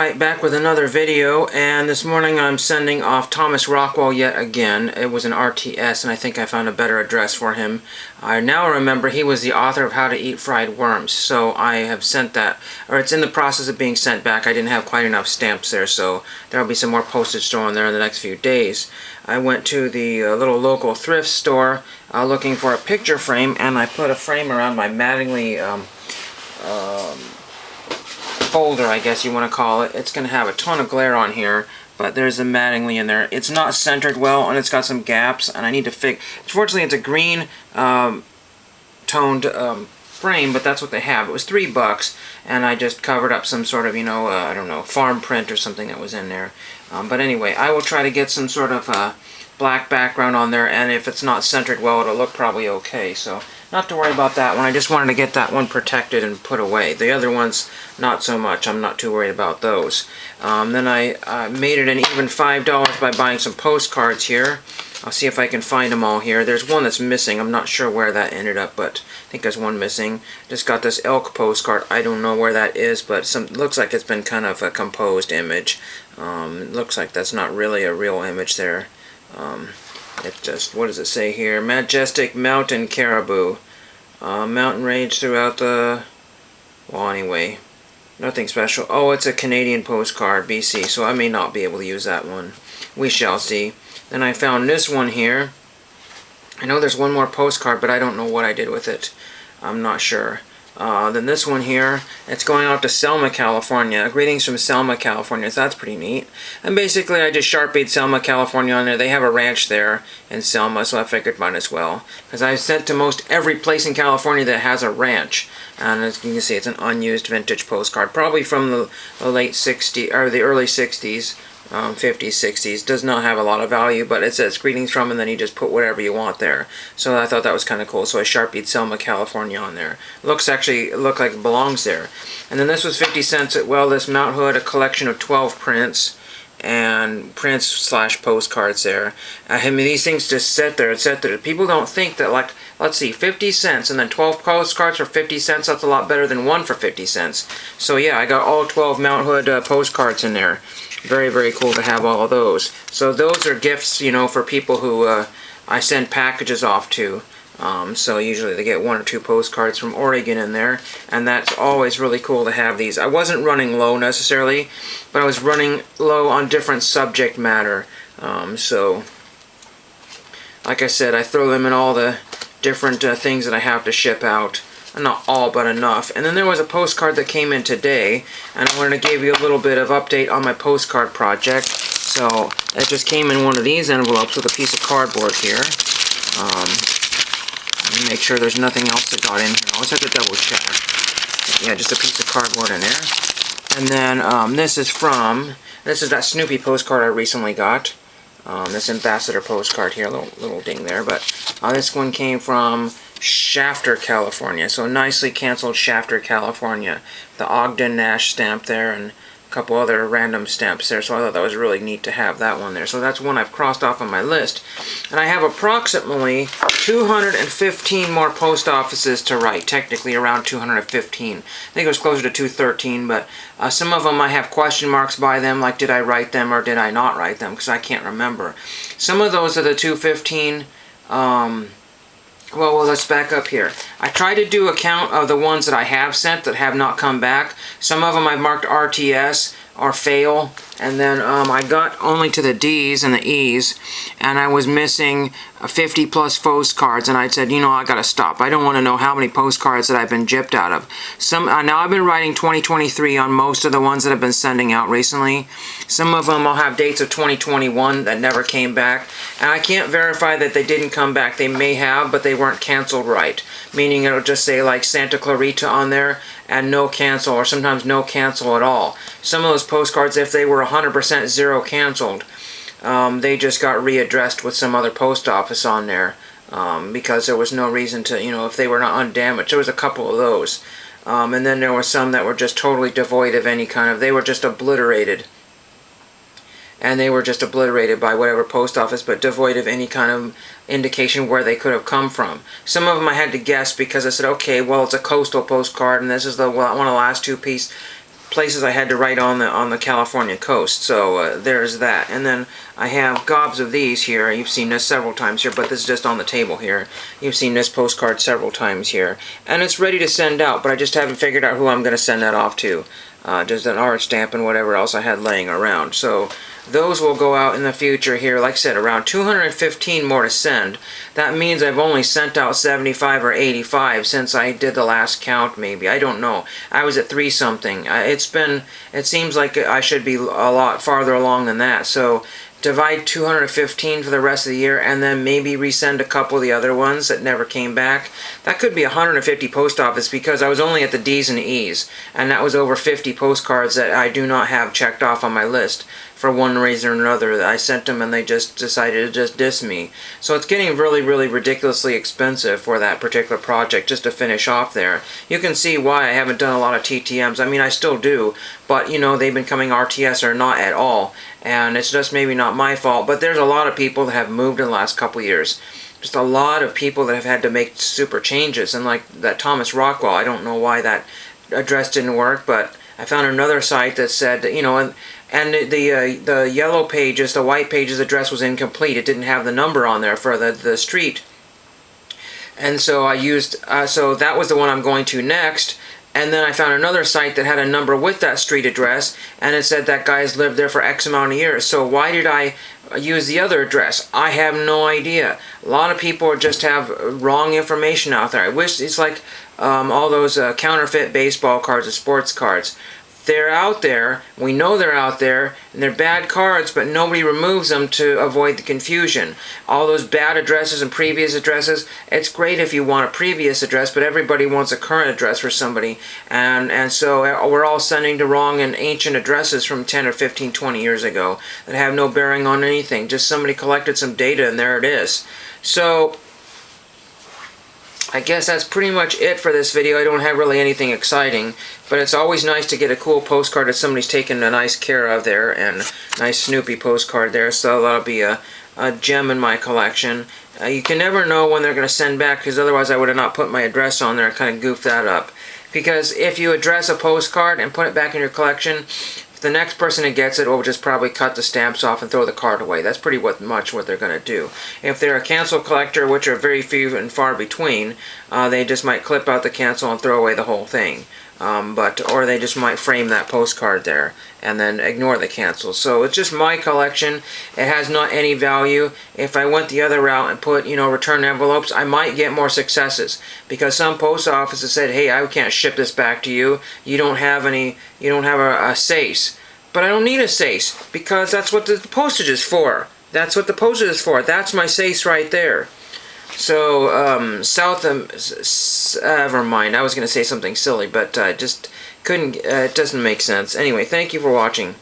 Alright, back with another video, and this morning I'm sending off Thomas Rockwell yet again. It was an RTS, and I think I found a better address for him. I now remember he was the author of How to Eat Fried Worms, so I have sent that, or it's in the process of being sent back. I didn't have quite enough stamps there, so there will be some more postage stored there in the next few days. I went to the little local thrift store looking for a picture frame, and I put a frame around my Mattingly folder, I guess you want to call it. It's going to have a ton of glare on here, but there's a Mattingly in there. It's not centered well, and it's got some gaps, and I need to fix. Fortunately, it's a green toned frame, but that's what they have. It was $3, and I just covered up some sort of, I don't know, farm print or something that was in there. But anyway, I will try to get some sort of black background on there, and if it's not centered well, it'll look probably okay. So not to worry about that one. I just wanted to get that one protected and put away. The other ones, not so much. I'm not too worried about those. Then I made it an even $5 by buying some postcards here. I'll see if I can find them all here. There's one that's missing. I'm not sure where that ended up, but I think there's one missing. Just got this elk postcard. I don't know where that is, but it looks like it's been kind of a composed image. It looks like that's not really a real image there. It just, what does it say here? Majestic mountain caribou. Mountain range throughout the, well, anyway, nothing special. Oh, it's a Canadian postcard, BC, so I may not be able to use that one. We shall see. Then I found this one here. I know there's one more postcard, but I don't know what I did with it. I'm not sure. Then this one here, it's going out to Selma, California. Greetings from Selma, California. So that's pretty neat. And basically, I just Sharpied Selma, California on there. They have a ranch there in Selma, so I figured might as well. Because I've sent to most every place in California that has a ranch. And as you can see, it's an unused vintage postcard. Probably from the late 60s, or the early 60s. 50s, 60s. Does not have a lot of value, but it says greetings from, and then you just put whatever you want there. So I thought that was kind of cool, so I Sharpied Selma, California on there. Look like it belongs there. And then this was 50 cents at This Mount Hood, a collection of 12 prints, and prints/postcards there. I mean, these things just sit there. It's sit there. People don't think that, like, let's see, 50 cents and then 12 postcards for 50 cents, that's a lot better than one for 50 cents. So yeah, I got all 12 Mount Hood postcards in there. Very, very cool to have all of those. So those are gifts, for people who I send packages off to. So usually they get 1 or 2 postcards from Oregon in there, and that's always really cool to have these. I wasn't running low necessarily, but I was running low on different subject matter. So, like I said, I throw them in all the different things that I have to ship out. Not all, but enough. And then there was a postcard that came in today, and I wanted to give you a little bit of update on my postcard project. So it just came in one of these envelopes with a piece of cardboard here. Let me make sure there's nothing else that got in here. I always have to double check. Yeah, just a piece of cardboard in there. And then this is that Snoopy postcard I recently got. This ambassador postcard here, little ding there. But this one came from Shafter, California. So nicely canceled Shafter, California. The Ogden Nash stamp there and a couple other random stamps there. So I thought that was really neat to have that one there. So that's one I've crossed off on my list. And I have approximately 215 more post offices to write. Technically around 215. I think it was closer to 213, but some of them I have question marks by them, like did I write them or did I not write them, because I can't remember. Some of those are the 215. Well, let's back up here. I tried to do a count of the ones that I have sent that have not come back. Some of them I've marked RTS or fail, and then I got only to the D's and the E's, and I was missing 50 plus postcards, and I said, I gotta stop. I don't want to know how many postcards that I've been gypped out of. Now I've been writing 2023 on most of the ones that I've been sending out recently. Some of them I'll have dates of 2021 that never came back, and I can't verify that they didn't come back. They may have, but they weren't canceled right, meaning it'll just say like Santa Clarita on there and no cancel, or sometimes no cancel at all. Some of those postcards, if they were 100% zero canceled, they just got readdressed with some other post office on there because there was no reason to, if they were not undamaged. There was a couple of those. And then there were some that were just totally devoid of any kind of, they were just obliterated. And they were just obliterated by whatever post office, but devoid of any kind of indication where they could have come from. Some of them I had to guess because I said, okay, well, it's a coastal postcard, and this is one of the last two places I had to write on the California coast. So there's that. And then I have gobs of these here. You've seen this several times here, but this is just on the table here. You've seen this postcard several times here. And it's ready to send out, but I just haven't figured out who I'm going to send that off to. Just an art stamp and whatever else I had laying around. So those will go out in the future here. Like I said, around 215 more to send. That means I've only sent out 75 or 85 since I did the last count, maybe. I don't know. I was at 3-something. It seems like I should be a lot farther along than that. So divide 215 for the rest of the year and then maybe resend a couple of the other ones that never came back. That could be 150 post office because I was only at the D's and E's, and that was over 50 postcards that I do not have checked off on my list for one reason or another. I sent them and they just decided to just diss me. So it's getting really, really ridiculously expensive for that particular project just to finish off there. You can see why I haven't done a lot of TTMs. I mean, I still do, but you know, they've been coming RTS or not at all. And it's just maybe not my fault, but there's a lot of people that have moved in the last couple years. Just a lot of people that have had to make super changes. And like that Thomas Rockwell, I don't know why that address didn't work, but I found another site that said, you know, and the yellow pages, the white pages address was incomplete. It didn't have the number on there for the street. And so I used, so that was the one I'm going to next. And then I found another site that had a number with that street address, and it said that guy's lived there for X amount of years. So why did I use the other address? I have no idea. A lot of people just have wrong information out there. I wish it's like all those counterfeit baseball cards and sports cards. They're out there, we know they're out there, and they're bad cards, but nobody removes them to avoid the confusion. All those bad addresses and previous addresses, it's great if you want a previous address, but everybody wants a current address for somebody, and so we're all sending to wrong and ancient addresses from 10 or 15, 20 years ago that have no bearing on anything. Just somebody collected some data and there it is. So I guess that's pretty much it for this video. I don't have really anything exciting, but it's always nice to get a cool postcard that somebody's taken a nice care of there, and nice Snoopy postcard there, so that'll be a gem in my collection. You can never know when they're going to send back, because otherwise I would have not put my address on there and kind of goofed that up. Because if you address a postcard and put it back in your collection, the next person that gets it will just probably cut the stamps off and throw the card away. That's pretty much what they're going to do. If they're a cancel collector, which are very few and far between, they just might clip out the cancel and throw away the whole thing. Or they just might frame that postcard there and then ignore the cancel. So it's just my collection. It has not any value. If I went the other route and put, you know, return envelopes, I might get more successes, because some post offices said, hey, I can't ship this back to you. You don't have any, you don't have a SACE. But I don't need a SACE, because that's what the postage is for. That's what the postage is for. That's my SACE right there. So, never mind. I was going to say something silly, but just couldn't, it doesn't make sense. Anyway, thank you for watching.